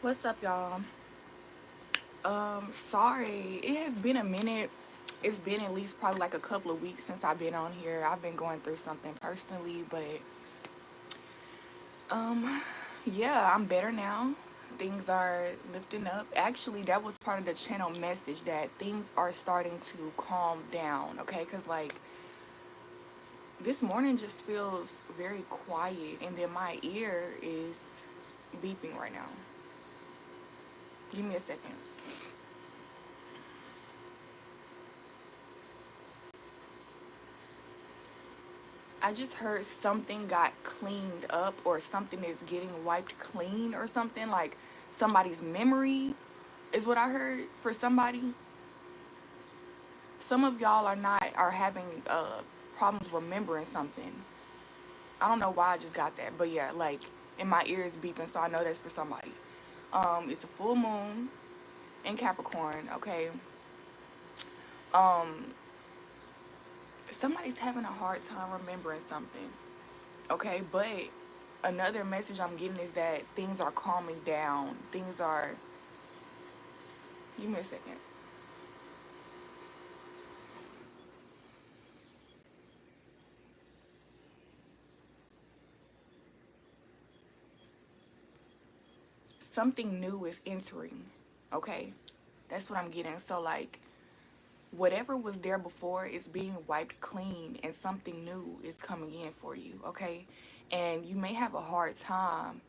What's up, y'all? Sorry, it has been a minute. It's been at least probably like a couple of weeks since I've been on here. I've been going through something personally, but um, yeah, I'm better now. Things are lifting up. Actually, that was part of the channel message that things are starting to calm down. Okay, because like this morning just feels very quiet, and then my ear is beeping right now. Give me a second. I just heard something got cleaned up or something is getting wiped clean or something like somebody's memory is what I heard for somebody. Some of y'all are having problems remembering something. I don't know why I just got that, but yeah, like in my ears beeping, so I know that's for somebody. It's a full moon in Capricorn. Okay. Um, somebody's having a hard time remembering something. Okay, but another message I'm getting is that things are calming down. Things are. Give me a second. Something new is entering. Okay, that's what I'm getting. So like, whatever was there before is being wiped clean, and something new is coming in for you. Okay, and you may have a hard time.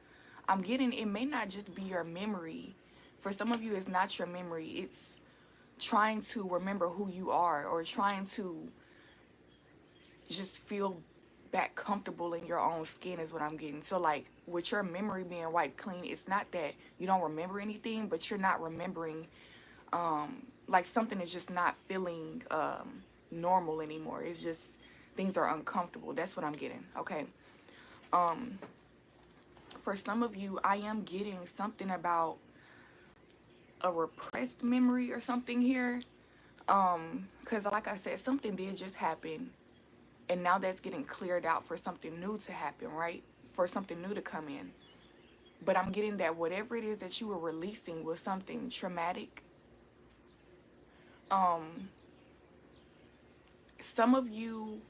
I'm getting it may not just be your memory. For some of you, it's not your memory. It's trying to remember who you are or trying to just feel back comfortable in your own skin is what I'm getting. So like with your memory being wiped clean, it's not that you don't remember anything, but you're not remembering like something is just not feeling normal anymore. It's just things are uncomfortable. That's what I'm getting. Okay. Um for some of you, I am getting something about a repressed memory or something here. Cuz like I said, something did just happen and now that's getting cleared out for something new to happen, right? For something new to come in. But I'm getting that whatever it is that you were releasing was something traumatic. Um, some of you,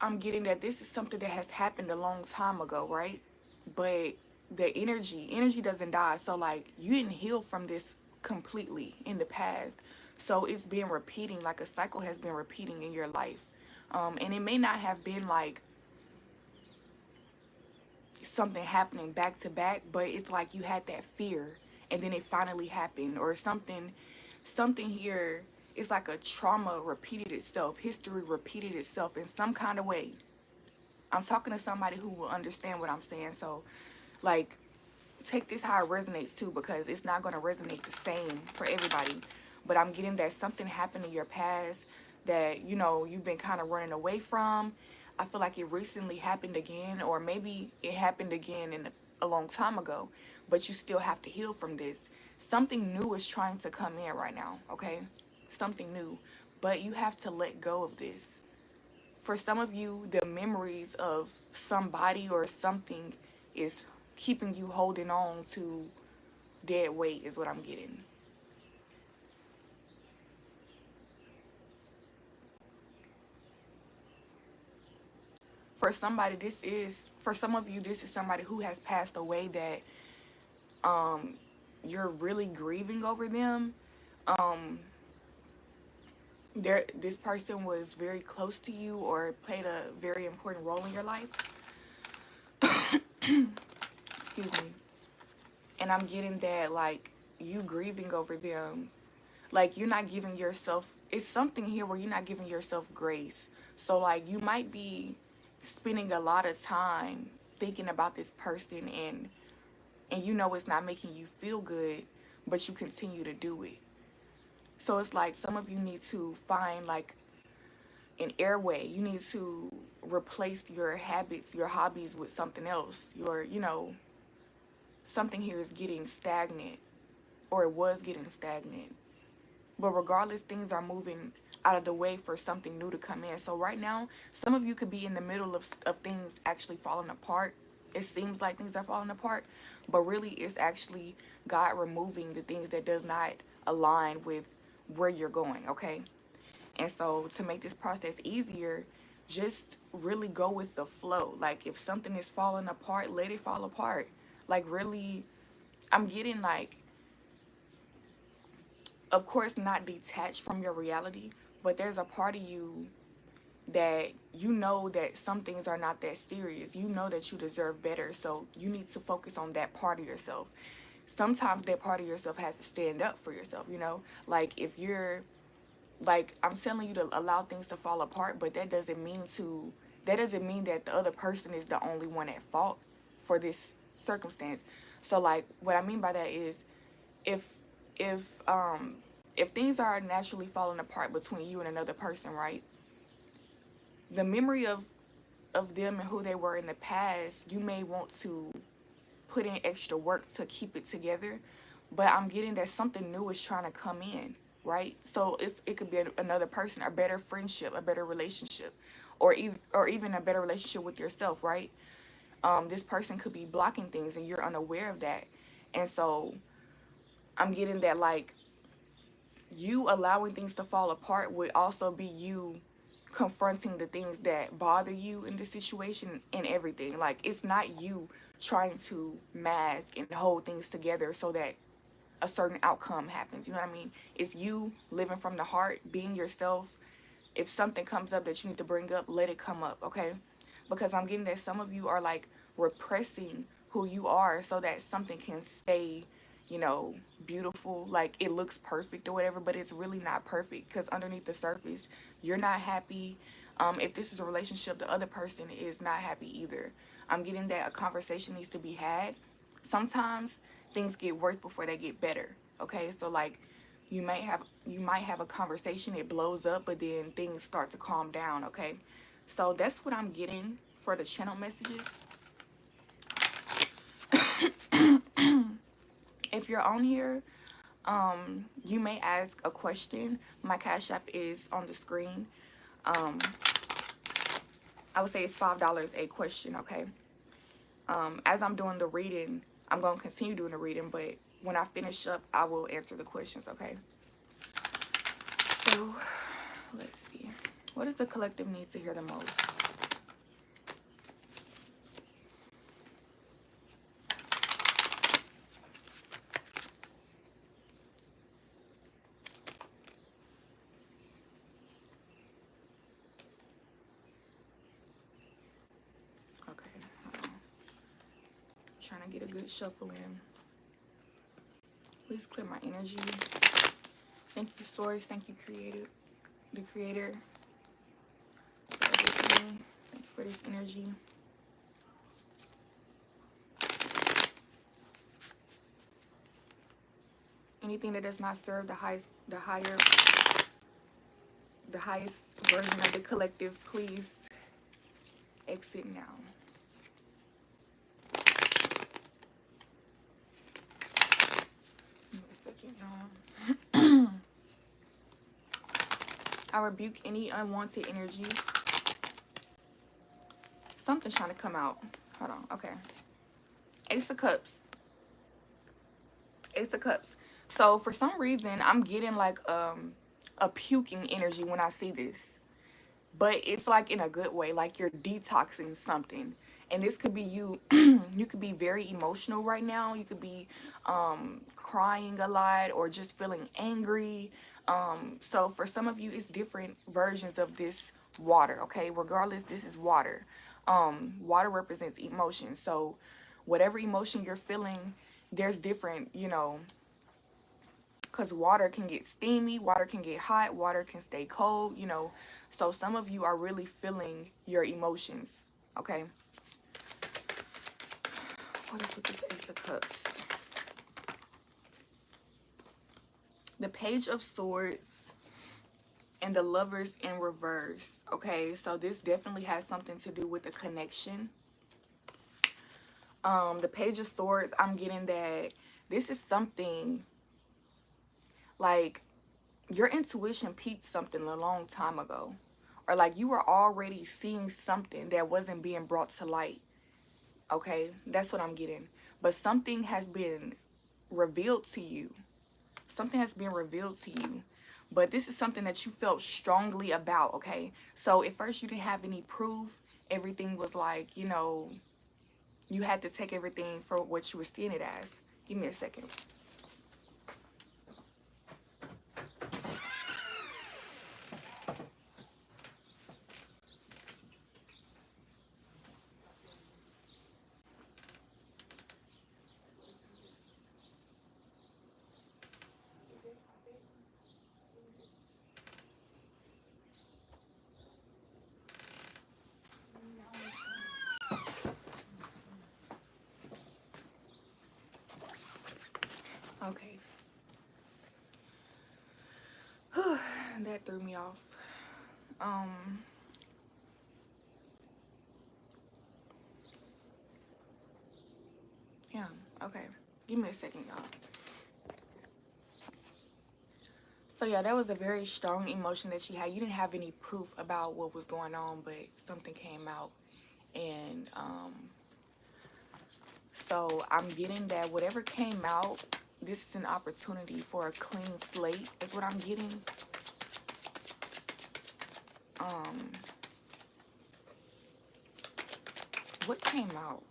I'm getting that this is something that has happened a long time ago, right? But the energy doesn't die. So like you didn't heal from this completely in the past. So it's been repeating, like a cycle has been repeating in your life. And it may not have been like something happening back to back, but it's like you had that fear and then it finally happened or something here. It's like a trauma repeated itself, history repeated itself in some kind of way. I'm talking to somebody who will understand what I'm saying. So like take this how it resonates too, because it's not going to resonate the same for everybody. But I'm getting that something happened in your past that you've been kind of running away from. I feel like it recently happened again, or maybe it happened again in a long time ago, but you still have to heal from this. Something new is trying to come in right now. Okay, something new, but you have to let go of this. For some of you, the memories of somebody or something is keeping you holding on to dead weight is what I'm getting. For some of you, this is somebody who has passed away that um you're really grieving over them. Um this person was very close to you or played a very important role in your life. Excuse me. And I'm getting that like you grieving over them, like you're not giving yourself, it's something here where you're not giving yourself grace. So like you might be spending a lot of time thinking about this person, and it's not making you feel good, but you continue to do it. So it's like some of you need to find like an airway. You need to replace your habits, your hobbies with something else. Something here is getting stagnant, or it was getting stagnant. But regardless, things are moving out of the way for something new to come in. So right now, some of you could be in the middle of things actually falling apart. it seems like things are falling apart, but really it's actually God removing the things that does not align with where you're going, okay? And so to make this process easier, just really go with the flow. Like if something is falling apart, let it fall apart. Like really, I'm getting like, of course, not detached from your reality, but there's a part of you that you know that some things are not that serious. You know that you deserve better. So you need to focus on that part of yourself. Sometimes that part of yourself has to stand up for yourself, you know? Like if you're like, I'm telling you to allow things to fall apart, but that doesn't mean that the other person is the only one at fault for this circumstance. So like what I mean by that is if if um if things are naturally falling apart between you and another person, right? The memory of them and who they were in the past, you may want to put in extra work to keep it together, but I'm getting that something new is trying to come in, right? So it could be another person, a better friendship, a better relationship, or even a better relationship with yourself, right? This person could be blocking things and you're unaware of that. And so I'm getting that like you allowing things to fall apart would also be you confronting the things that bother you in the situation and everything. Like it's not you trying to mask and hold things together so that a certain outcome happens. You know what I mean? It's you living from the heart, being yourself. If something comes up that you need to bring up, let it come up, okay? Because I'm getting that some of you are like repressing who you are so that something can stay, you know, beautiful. Like it looks perfect or whatever, but it's really not perfect because underneath the surface, you're not happy. If this is a relationship, the other person is not happy either. I'm getting that a conversation needs to be had. Sometimes things get worse before they get better, okay? So like you might have a conversation, it blows up, but then things start to calm down, okay? So that's what I'm getting for the channel messages. If you're on here, you may ask a question. My Cash App is on the screen. I would say it's $5 a question, okay? As I'm doing the reading, I'm going to continue doing the reading, but when I finish up, I will answer the questions, okay? So, let's see. What does the collective need to hear the most? Okay, hold on. Trying to get a good shuffle in. Please clear my energy. Thank you, Source. Thank you, the Creator, for everything. Thank you for this energy. Anything that does not serve the highest version of the collective, please exit now. Give me a second, y'all. I rebuke any unwanted energy. Something's trying to come out. Hold on. Okay. Ace of Cups. Ace of Cups. So for some reason, I'm getting like a puking energy when I see this. But it's like in a good way, like you're detoxing something. And this could be you. You could be very emotional right now. You could be crying a lot or just feeling angry. So for some of you, it's different versions of this water, okay? Regardless, this is water. Water represents emotion. So whatever emotion you're feeling, there's different, you know, because water can get steamy, water can get hot, water can stay cold, you know. So some of you are really feeling your emotions, okay? What is with this Ace of Cups? The Page of Swords and the Lovers in reverse, okay? So this definitely has something to do with the connection. The Page of Swords, I'm getting that this is something like your intuition peeped something a long time ago, or like you were already seeing something that wasn't being brought to light. Okay, that's what I'm getting. But something has been revealed to you. Something has been revealed to you. But this is something that you felt strongly about, okay? So at first you didn't have any proof. Everything was like, you know, you had to take everything for what you were seeing it as. Give me a second. Okay. That threw me off. Um, yeah, okay. Give me a second, y'all. So yeah, that was a very strong emotion that you had. You didn't have any proof about what was going on, but something came out. And so I'm getting that whatever came out, this is an opportunity for a clean slate, is what I'm getting. What came out?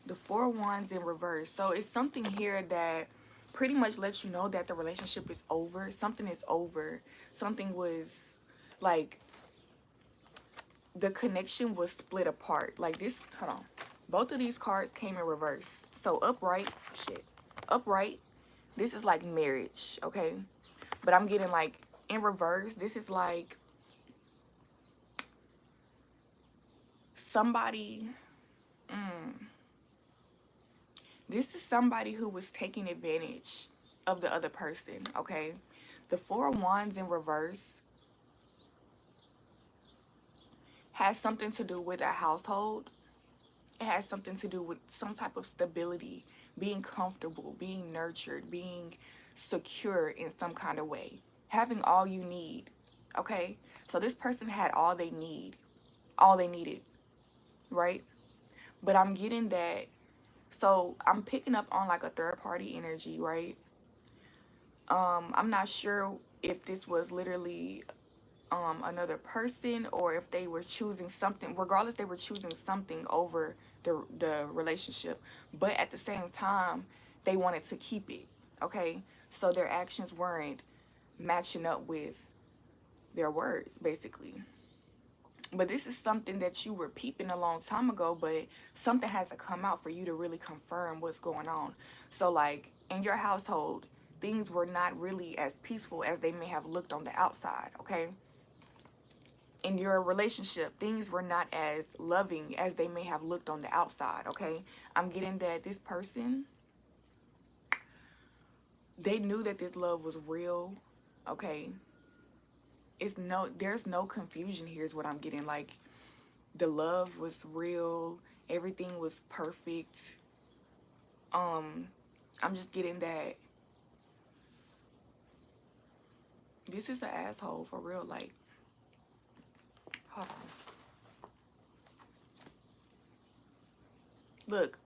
The Four of Wands in reverse. So it's something here that pretty much lets you know that the relationship is over. Something is over. Something was like, the connection was split apart. Like this, hold on. Both of these cards came in reverse. So upright, shit. Upright, this is like marriage, okay? But I'm getting like in reverse, this is like somebody, this is somebody who was taking advantage of the other person, okay? The Four of Wands in reverse has something to do with a household. It has something to do with some type of stability, being comfortable, being nurtured, being secure in some kind of way, having all you need, okay? So this person had all they needed, right? But I'm getting that, so I'm picking up on like a third party energy, right? I'm not sure if this was literally another person, or if they were choosing something. Regardless, they were choosing something over the relationship, but at the same time they wanted to keep it, okay? So their actions weren't matching up with their words, basically. But this is something that you were peeping a long time ago, but something has to come out for you to really confirm what's going on. So like in your household, things were not really as peaceful as they may have looked on the outside, okay? In your relationship, things were not as loving as they may have looked on the outside, okay? I'm getting that this person, they knew that this love was real, okay? There's no confusion here is what I'm getting. Like, the love was real, everything was perfect. I'm just getting that this is an asshole for real. Like, hold on. Look,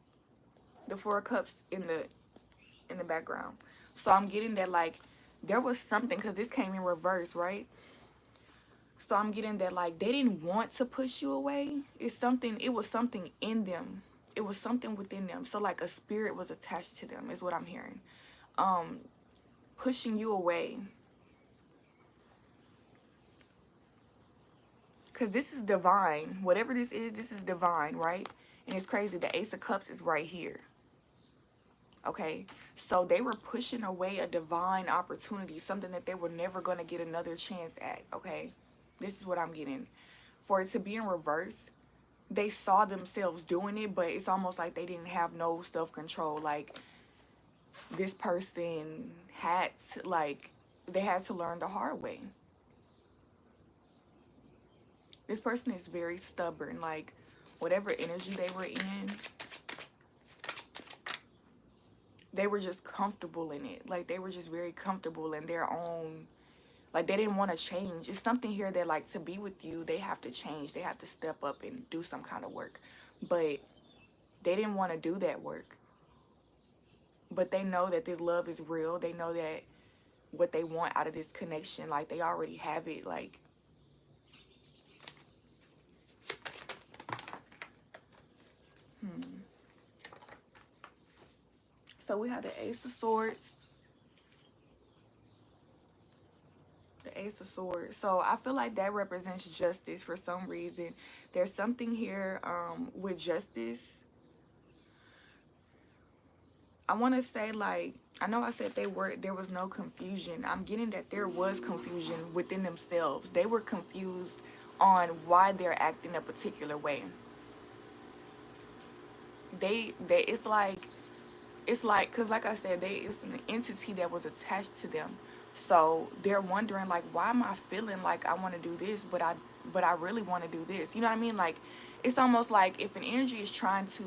the Four of Cups in the background. So I'm getting that like there was something, because this came in reverse, right? So I'm getting that like they didn't want to push you away. It was something in them. It was something within them. So like a spirit was attached to them is what I'm hearing. Pushing you away. Because this is divine. Whatever this is divine, right? And it's crazy. The Ace of Cups is right here. Okay? So they were pushing away a divine opportunity. Something that they were never going to get another chance at. Okay? This is what I'm getting. For it to be in reverse, they saw themselves doing it, but it's almost like they didn't have no self-control. Like, this person had to, like, they had to learn the hard way. This person is very stubborn. Like, whatever energy they were in, they were just comfortable in it. Like, they were just very comfortable in their own, like, they didn't want to change. It's something here that, like, to be with you, they have to change. They have to step up and do some kind of work. But They didn't want to do that work. But they know that this love is real. They know that what they want out of this connection, like, they already have it. Like, so we have the Ace of Swords. The Ace of Swords. So I feel like that represents justice for some reason. There's something here with justice. I want to say, like, I know I said there was no confusion. I'm getting that there was confusion within themselves. They were confused on why they're acting a particular way. It's like, because like I said, it's an entity that was attached to them. So they're wondering, like, why am I feeling like I want to do this, but I really want to do this. You know what I mean? Like, it's almost like if an energy is trying to,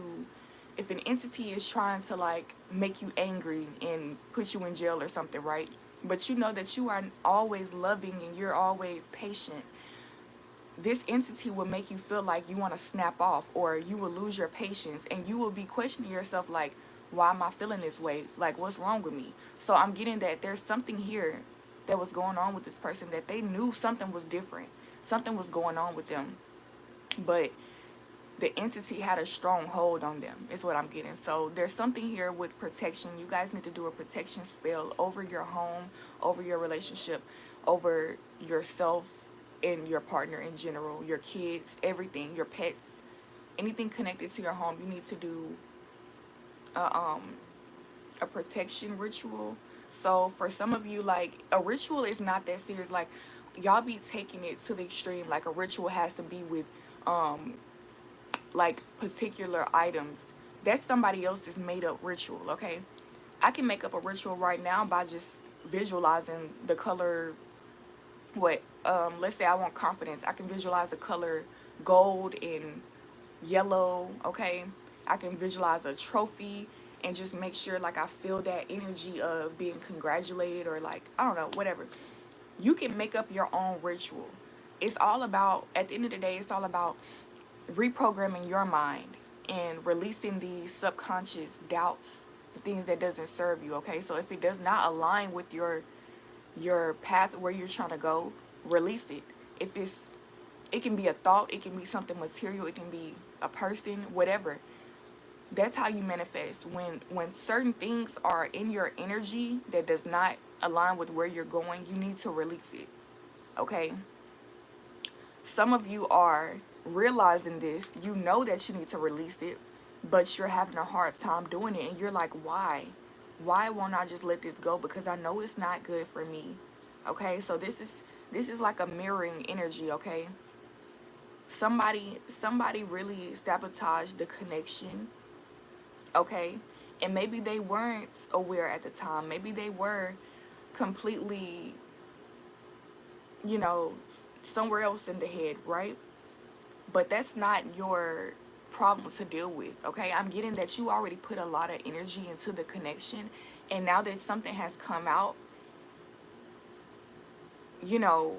if an entity is trying to, like, make you angry and put you in jail or something, right? But you know that you are always loving and you're always patient. This entity will make you feel like you want to snap off, or you will lose your patience, and you will be questioning yourself, like, why am I feeling this way? Like, what's wrong with me? So I'm getting that there's something here that was going on with this person, that they knew something was different. Something was going on with them. But the entity had a strong hold on them, is what I'm getting. So there's something here with protection. You guys need to do a protection spell over your home, over your relationship, over yourself and your partner in general, your kids, everything, your pets, anything connected to your home. You need to do a protection ritual. So for some of you, like, a ritual is not that serious. Like, y'all be taking it to the extreme. Like, a ritual has to be with like, particular items. That's somebody else's made up ritual. Okay, I can make up a ritual right now by just visualizing the color. What let's say I want confidence. I can visualize the color gold and yellow. Okay, I can visualize a trophy and just make sure, like, I feel that energy of being congratulated, or, like, I don't know, whatever. You can make up your own ritual. It's all about, at the end of the day, it's all about reprogramming your mind and releasing these subconscious doubts, the things that doesn't serve you. Okay, so if it does not align with your path where you're trying to go, release it. If it can be a thought, it can be something material, it can be a person, whatever. That's how you manifest. When certain things are in your energy that does not align with where you're going, you need to release it. Okay, some of you are realizing this. You know that you need to release it, but you're having a hard time doing it, and you're like, why won't I just let this go? Because I know it's not good for me. Okay, so this is like a mirroring energy. Okay, somebody really sabotaged the connection. Okay, and maybe they weren't aware at the time. Maybe they were completely, you know, somewhere else in the head, right? But that's not your problem to deal with. Okay, I'm getting that you already put a lot of energy into the connection, and now that something has come out, you know,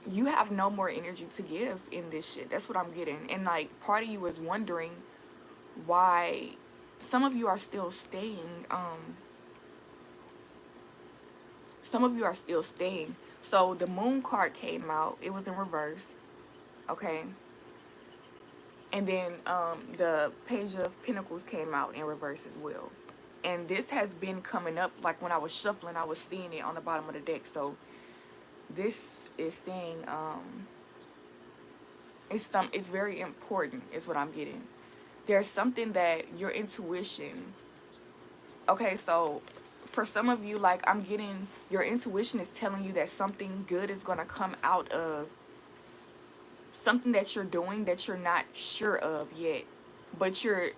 you have no more energy to give in this shit. That's what I'm getting. And, like, part of you is wondering why some of you are still staying. Some of you are still staying. So the Moon card came out. It was in reverse. Okay, and then the Page of Pentacles came out in reverse as well. And this has been coming up, like, when I was shuffling, I was seeing it on the bottom of the deck. So this is saying it's very important, is what I'm getting. There's something that your intuition. Okay, so for some of you, like, I'm getting your intuition is telling you that something good is going to come out of something that you're doing that you're not sure of yet. But you're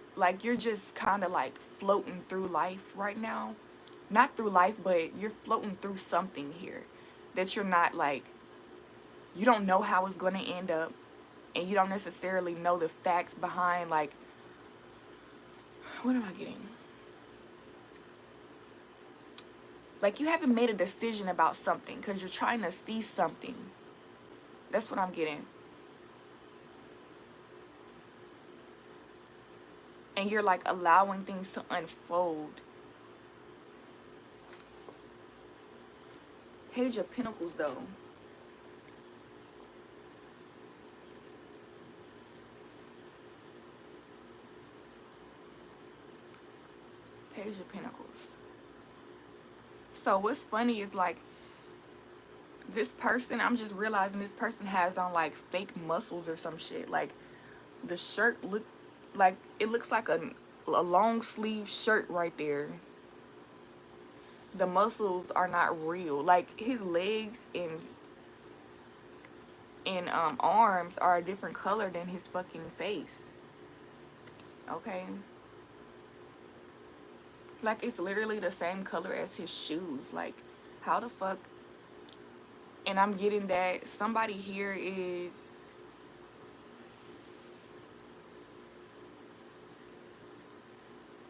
just kind of like floating through life right now. Not through life, but you're floating through something here that you're not, like, you don't know how it's going to end up, and you don't necessarily know the facts behind, like, what am I getting? Like, you haven't made a decision about something because you're trying to see something. That's what I'm getting. and you're like allowing things to unfold. Page of Pentacles though. Page of Pentacles. So what's funny is like this person, I'm just realizing this person has on like fake muscles or some shit. Like the shirt look like it looks like a long sleeve shirt right there. The muscles are not real. Like his legs and arms are a different color than his fucking face. Okay? Like it's literally the same color as his shoes. Like how the fuck? And I'm getting that somebody here is,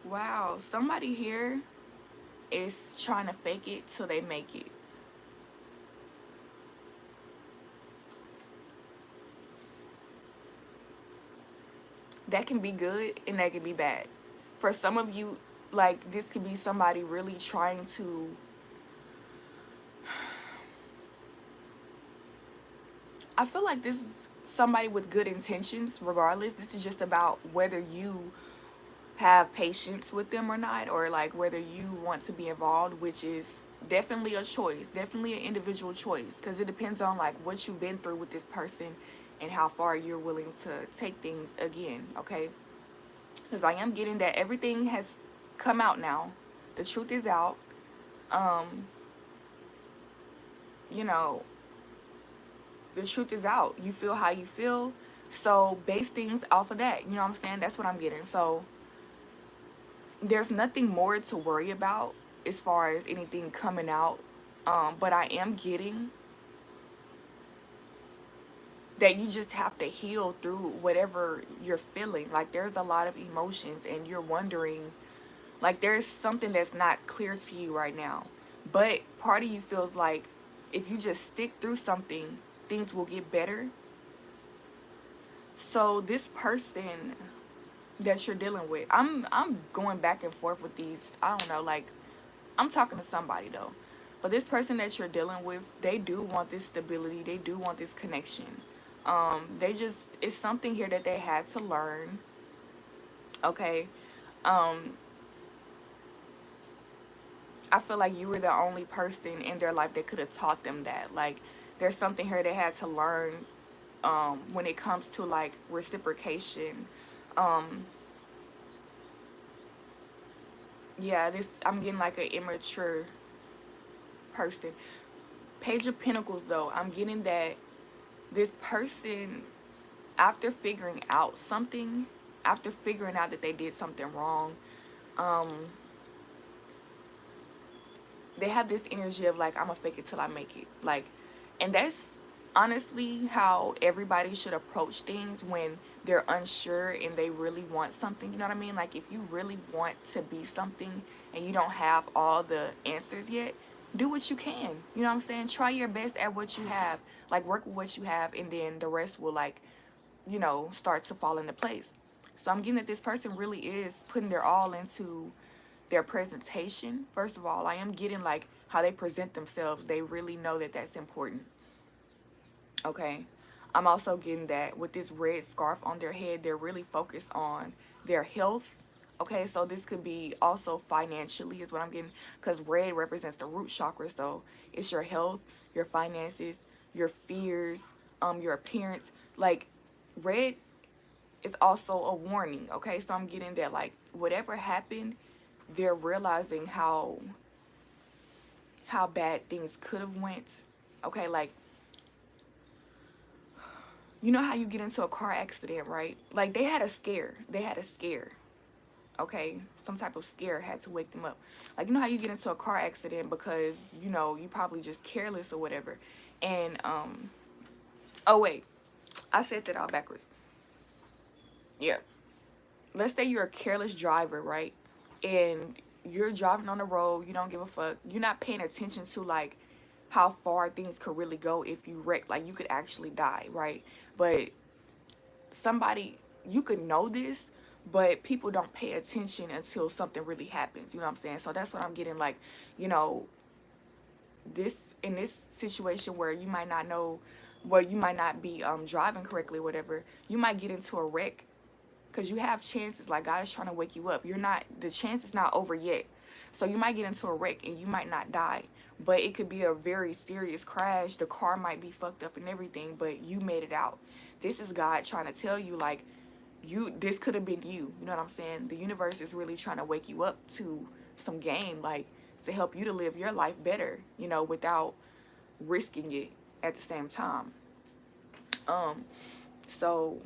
wow, somebody here is trying to fake it till they make it. That can be good and that can be bad. For some of you, like this could be somebody really trying to, I feel like this is somebody with good intentions regardless. This is just about whether you have patience with them or not, or like whether you want to be involved, which is definitely a choice, definitely an individual choice, because it depends on like what you've been through with this person and how far you're willing to take things again. Okay, because I am getting that everything has come out now, the truth is out. um you know, the truth is out. You feel how you feel, so base things off of that. You know what I'm saying? That's what I'm getting. So there's nothing more to worry about as far as anything coming out. But I am getting that you just have to heal through whatever you're feeling. Like there's a lot of emotions and you're wondering, like there's something that's not clear to you right now. But part of you feels like if you just stick through something, things will get better. So this person that you're dealing with, I'm going back and forth with these. I don't know, like I'm talking to somebody though. But this person that you're dealing with, they do want this stability. They do want this connection. They just, it's something here that they had to learn. Okay. Um, I feel like you were the only person in their life that could have taught them that. Like, there's something here they had to learn when it comes to like reciprocation. Um, yeah, this, I'm getting like an immature person. Page of Pentacles though, I'm getting that this person, after figuring out something, after figuring out that they did something wrong, um, they have this energy of like, I'm gonna fake it till I make it. Like, and that's honestly how everybody should approach things when they're unsure and they really want something. You know what I mean? Like if you really want to be something and you don't have all the answers yet, do what you can. You know what I'm saying? Try your best at what you have. Like work with what you have, and then the rest will like, you know, start to fall into place. So I'm getting that this person really is putting their all into their presentation. First of all, I am getting like how they present themselves. They really know that that's important. Okay. I'm also getting that with this red scarf on their head, they're really focused on their health. Okay, so this could be also financially is what I'm getting, because red represents the root chakra. So it's your health, your finances, your fears, your appearance. Like red is also a warning. Okay, so I'm getting that like whatever happened, they're realizing how bad things could have went. Okay, like you know how you get into a car accident, right? Like they had a scare. They had a scare. Okay, some type of scare had to wake them up. Like you know how you get into a car accident because you know you probably just careless or whatever. And oh wait, I said that all backwards. Yeah, let's say you're a careless driver, right? And you're driving on the road, you don't give a fuck. You're not paying attention to like how far things could really go if you wreck. Like you could actually die, right? But somebody, you could know this, but people don't pay attention until something really happens. You know what I'm saying? So that's what I'm getting, like, you know, this in this situation where you might not know, where you might not be driving correctly or whatever, you might get into a wreck because you have chances. Like, God is trying to wake you up. You're not, the chance is not over yet. So you might get into a wreck and you might not die, but it could be a very serious crash. The car might be fucked up and everything, but you made it out. This is God trying to tell you, like, this could have been you. You know what I'm saying? The universe is really trying to wake you up to some game, like, to help you to live your life better, you know, without risking it at the same time. So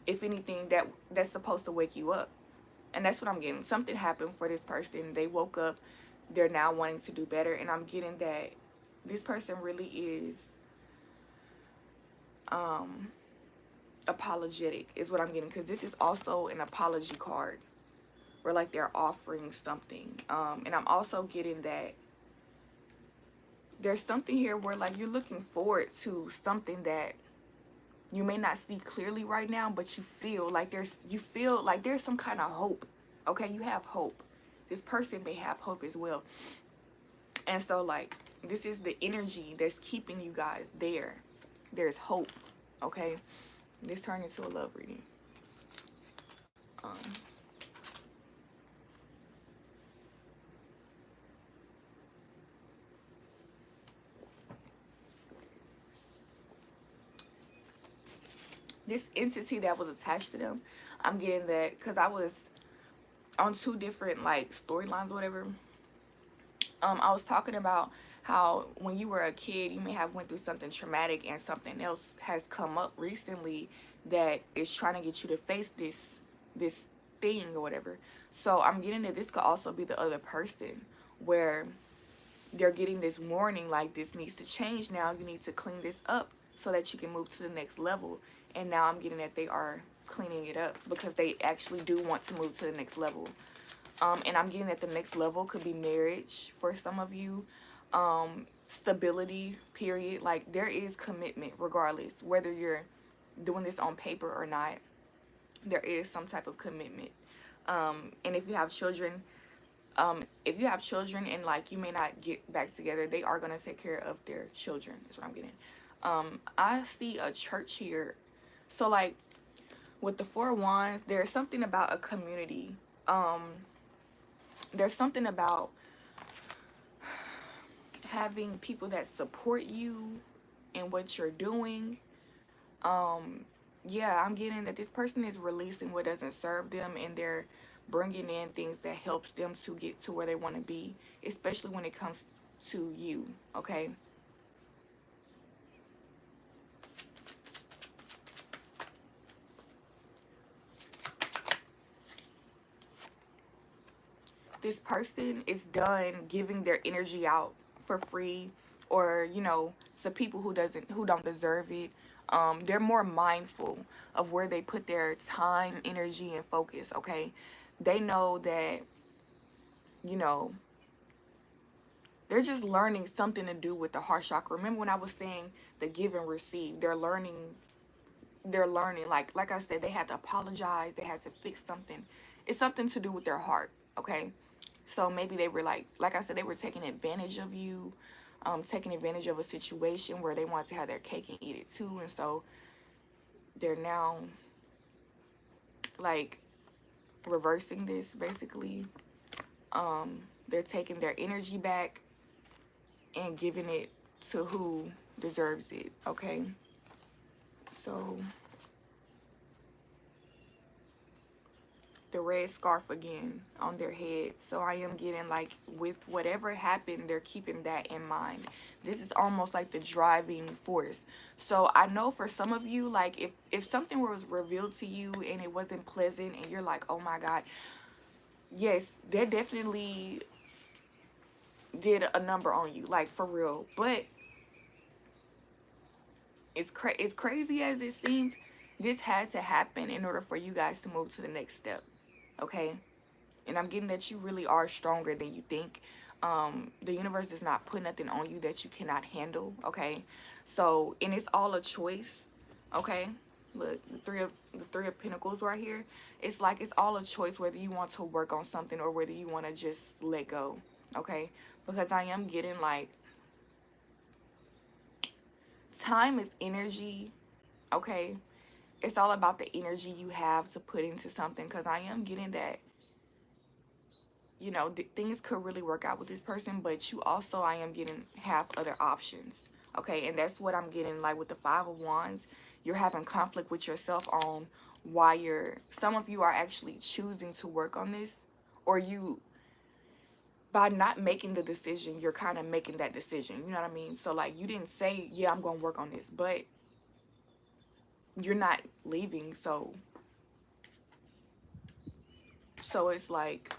if anything, that's supposed to wake you up. And that's what I'm getting. Something happened for this person. They woke up, they're now wanting to do better, and I'm getting that this person really is apologetic is what I'm getting, because this is also an apology card where, like, they're offering something. And I'm also getting that there's something here where, like, you're looking forward to something that you may not see clearly right now, but you feel like there's some kind of hope. Okay, you have hope. This person may have hope as well. And so, like, this is the energy that's keeping you guys there. There's hope. Okay, this turned into a love reading. This entity that was attached to them, I'm getting that because I was on two different, like, storylines or whatever. I was talking about how when you were a kid, you may have went through something traumatic and something else has come up recently that is trying to get you to face this thing or whatever. So I'm getting that this could also be the other person where they're getting this warning, like, this needs to change now. You need to clean this up so that you can move to the next level. And now I'm getting that they are cleaning it up because they actually do want to move to the next level. And I'm getting that the next level could be marriage for some of you. Stability, period. Like, there is commitment regardless, whether you're doing this on paper or not. There is some type of commitment. And if you have children, and, like, you may not get back together, they are going to take care of their children, is what I'm getting. I see a church here. So, like, with the Four of Wands, there's something about a community. There's something about having people that support you in what you're doing. Yeah, I'm getting that this person is releasing what doesn't serve them, and they're bringing in things that helps them to get to where they want to be, especially when it comes to you, okay? This person is done giving their energy out for free, or, you know, to people who don't deserve it. They're more mindful of where they put their time, energy, and focus, okay? They know that, you know, they're just learning something to do with the heart chakra. Remember when I was saying the give and receive? They're learning, like I said, they had to apologize, they had to fix something. It's something to do with their heart, okay? So maybe they were like I said, they were taking advantage of you, taking advantage of a situation where they wanted to have their cake and eat it too. And so they're now, like, reversing this, basically. They're taking their energy back and giving it to who deserves it, okay? So the red scarf again on their head. So I am getting, like, with whatever happened, they're keeping that in mind. This is almost like the driving force. So I know for some of you, like, if something was revealed to you and it wasn't pleasant and you're like, oh my God, yes, they definitely did a number on you, like, for real. But it's crazy as it seems, this had to happen in order for you guys to move to the next step, okay? And I'm getting that you really are stronger than you think. The universe does not put nothing on you that you cannot handle, okay? So, and it's all a choice, okay? Look, the three of pentacles right here. It's like it's all a choice whether you want to work on something or whether you want to just let go. Okay, because I am getting like time is energy. Okay, it's all about the energy you have to put into something, because I am getting that, you know, things could really work out with this person, but you also, I am getting, have other options. Okay, and that's what I'm getting, like with the Five of Wands. You're having conflict with yourself on why some of you are actually choosing to work on this, or you, by not making the decision, you're kind of making that decision. You know what I mean? So like, you didn't say, yeah, I'm gonna work on this, but you're not leaving. So it's like,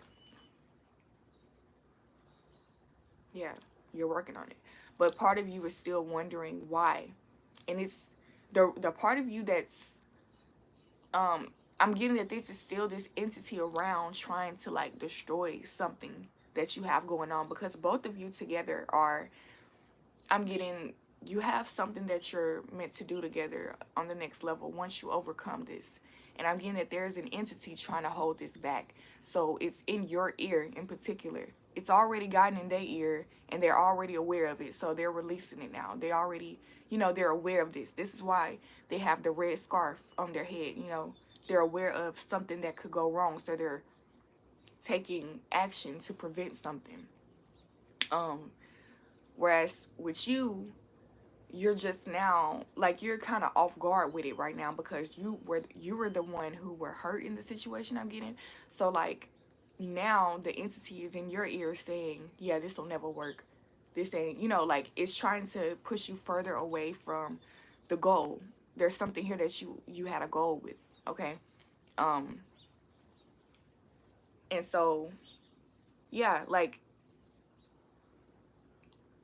yeah, you're working on it, but part of you is still wondering why. And it's the part of you that's I'm getting that this is still this entity around trying to like destroy something that you have going on, because both of you together are, I'm getting, you have something that you're meant to do together on the next level once you overcome this. And I'm getting that there's an entity trying to hold this back. So it's in your ear in particular. It's already gotten in their ear and they're already aware of it. So they're releasing it now. They already, you know, they're aware of this. This is why they have the red scarf on their head. You know, they're aware of something that could go wrong. So they're taking action to prevent something. Whereas with you, you're just now, like, you're kind of off guard with it right now, because you were the one who were hurt in the situation, I'm getting. So like, now the entity is in your ear saying, yeah, this will never work, this ain't, you know, like, it's trying to push you further away from the goal. There's something here that you had a goal with. Okay. And so, yeah, like,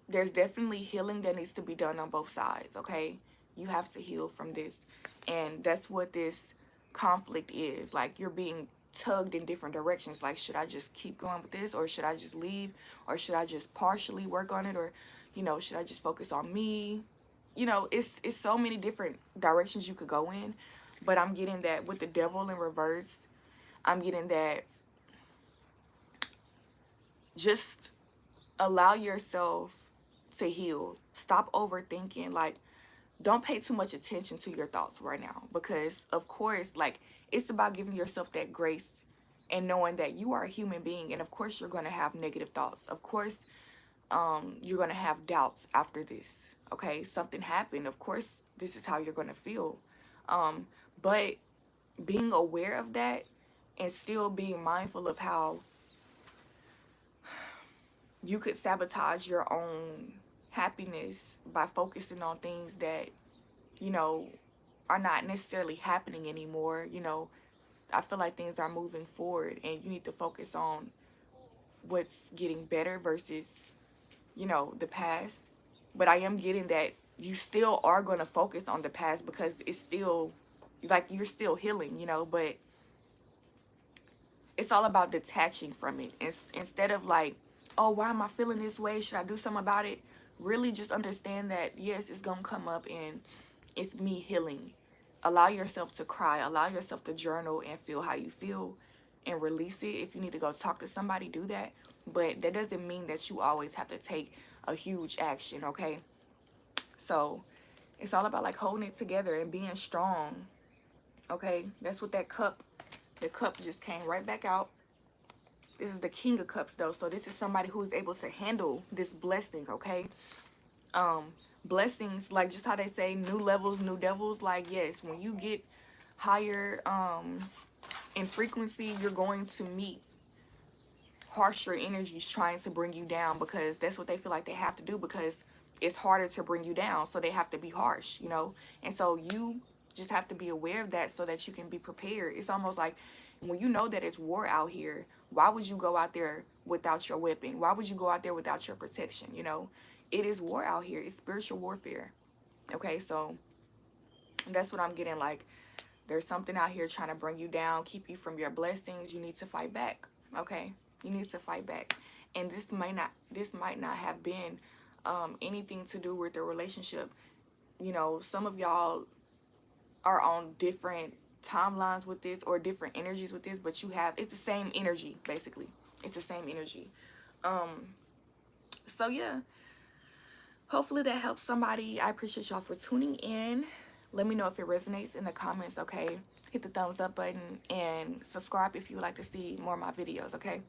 there's definitely healing that needs to be done on both sides. Okay, you have to heal from this, and that's what this conflict is. Like, you're being tugged in different directions. Like, should I just keep going with this, or should I just leave, or should I just partially work on it, or, you know, should I just focus on me? You know, it's so many different directions you could go in. But I'm getting that with the Devil in reverse, I'm getting that just allow yourself to heal. Stop overthinking. Like, don't pay too much attention to your thoughts right now, because of course, like, it's about giving yourself that grace and knowing that you are a human being, and of course you're going to have negative thoughts. Of course, you're going to have doubts after this. Okay, something happened, of course this is how you're going to feel. But being aware of that and still being mindful of how you could sabotage your own happiness by focusing on things that, you know, are not necessarily happening anymore. You know, I feel like things are moving forward and you need to focus on what's getting better versus, you know, the past. But I am getting that you still are going to focus on the past, because it's still, like, you're still healing, you know, but it's all about detaching from it. Instead of like, oh, why am I feeling this way? Should I do something about it? Really just understand that, yes, it's going to come up and it's me healing. Allow yourself to cry. Allow yourself to journal and feel how you feel and release it. If you need to go talk to somebody, do that. But that doesn't mean that you always have to take a huge action, okay? So it's all about like holding it together and being strong, okay? That's what that cup, the cup just came right back out. This is the King of Cups, though. So this is somebody who is able to handle this blessing, okay? Blessings, like just how they say, new levels, new devils. Like, yes, when you get higher in frequency, you're going to meet harsher energies trying to bring you down, because that's what they feel like they have to do, because it's harder to bring you down. So they have to be harsh, you know? And so you just have to be aware of that so that you can be prepared. It's almost like when you know that it's war out here, why would you go out there without your weapon? Why would you go out there without your protection? You know, it is war out here. It's spiritual warfare. Okay, so that's what I'm getting. Like, there's something out here trying to bring you down, keep you from your blessings. You need to fight back. Okay, you need to fight back. And this might not have been anything to do with the relationship. You know, some of y'all are on different timelines with this or different energies with this, but you have, it's the same energy basically. It's the same energy. So yeah, hopefully that helps somebody. I appreciate y'all for tuning in. Let me know if it resonates in the comments, okay? Hit the thumbs up button and subscribe if you would like to see more of my videos, okay?